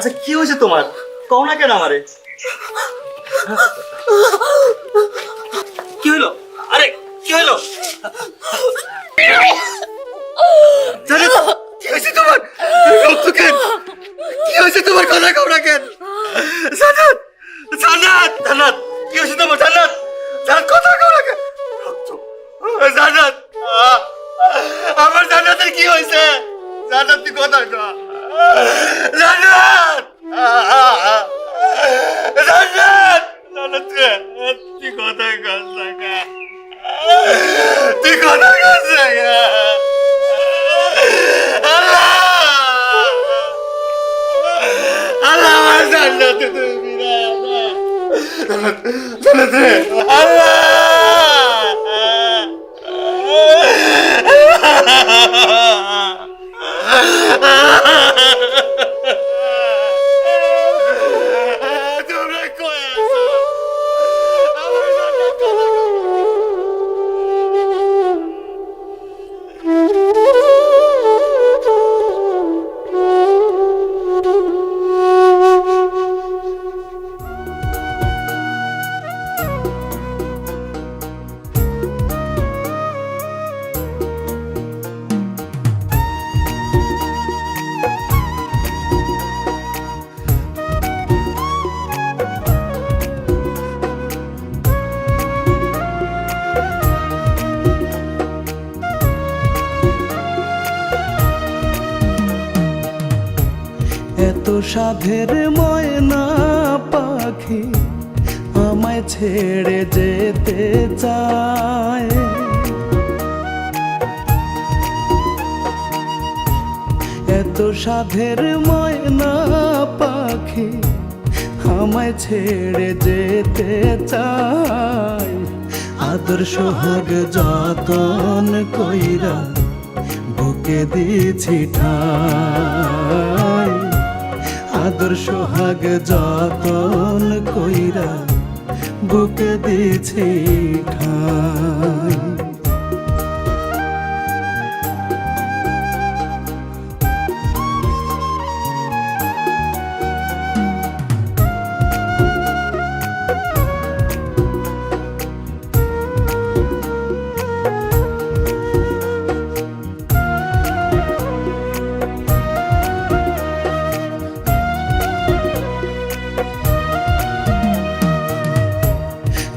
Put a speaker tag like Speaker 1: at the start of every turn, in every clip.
Speaker 1: আচ্ছা কি হয়েছে তোমার, কও না কেন আমারে? কি হইলো? আরে কি হইলো? জান্নাত কি হয়েছে তোমার? রক্ত কেন? কি হয়েছে তোমার, কথা কও না কেন? জান্নাত জান্নাত জান্নাত কি হয়েছে তোমার? জান্নাত জান্নাত কথা কও না কেন? রক্ত জান্নাত আমার জান্নাতের কি হয়েছে? জান্নাত তুই কথা কও। জান্নাত জান্নাত জান্নাত তুই কথা কও না কেন? তুই কথা কও না কেন? আল্লাহ আল্লাহ আমার জান্নাতে তুমি জান্নাতে আল্লাহ তোমরা কই আছো? আমার জান্নাত কথা কও।
Speaker 2: এত সাধের ময়না পাখি আমায় ছেড়ে যেতে চায়, এত সাধের ময়না পাখি আমায় ছেড়ে যেতে চায়। আদর সোহাগ যতন কইরা বুকে দিছি ঠাই, আদর সোহাগ যতন কইরা বুকে দিছি ঠাই।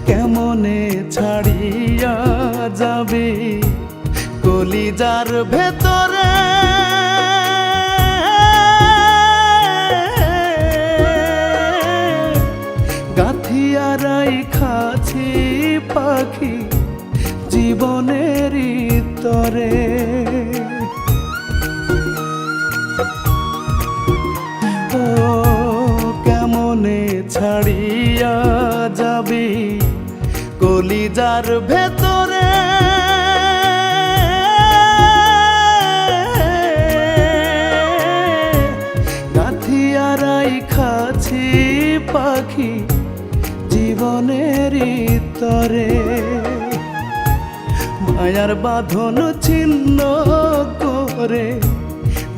Speaker 2: কেমনে ছাড়িয়া যাবে কলিজার ভেতরে, গাথিয়ারাই খাছি পাখি জীবনের তরে। ও কেমনে ছাড়িয়া যাবি কলিজার ভেতরে, গাথিয়ারাই খাছি পাখি জীবনের তরে। মায়ার বাঁধন ছিন্ন করে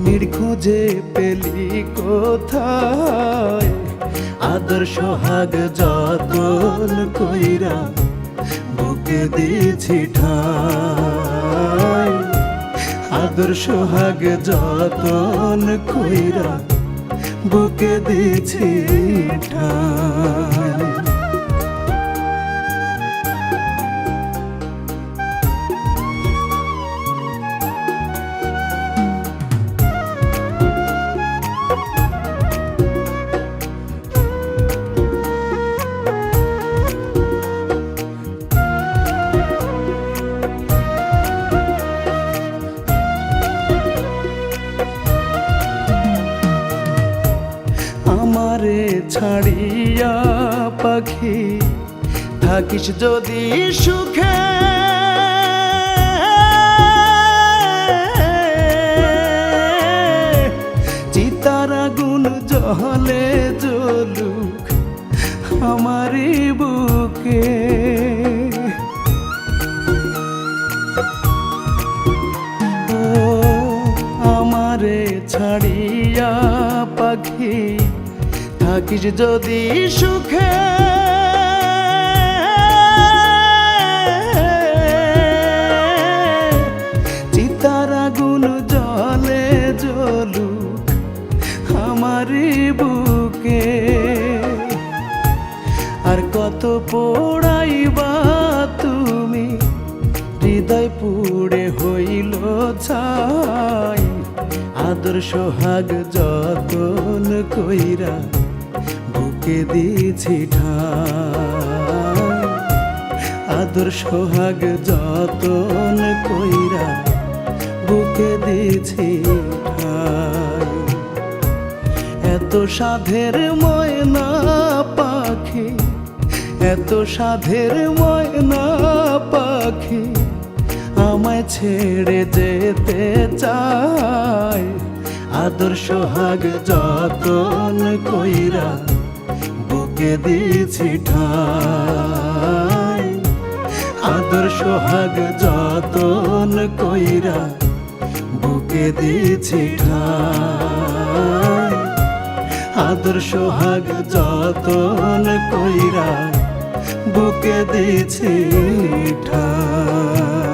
Speaker 2: নির্খোঁজে পেলি কোথায়, আদর সোহাগ যতন কইরা বুকে দিছি ঠাই, আদর সোহাগ যতন কইরা বুকে দিছি ঠাই। আমারে ছাড়িয়া পাখি থাকিস যদি সুখে, চিতার আগুন জলে জ্বলুক আমারি বুকে। ও আমারে ছাড়িয়া পাখি থাকিস যদি সুখে চিতার আগুন জলে জ্বলুক আমারই বুকে আর কত পোড়াইবা তুমি হৃদয় পুড়ে হইল ছাই আদর সোহাগ যতন কইরা বুকে দিছি ঠাই আদর সোহাগ যতন কইরা বুকে দিছি ঠাই এত সাধের ময়না পাখি এত সাধের ময়না পাখি আমায় ছেড়ে যেতে চায় আদর সোহাগ যতন কইরা বুকে দিছি ঠাই আদর সোহাগ যতন কইরা বুকে দিছি ঠাই আদর সোহাগ যতন কইরা বুকে দিছি ঠাই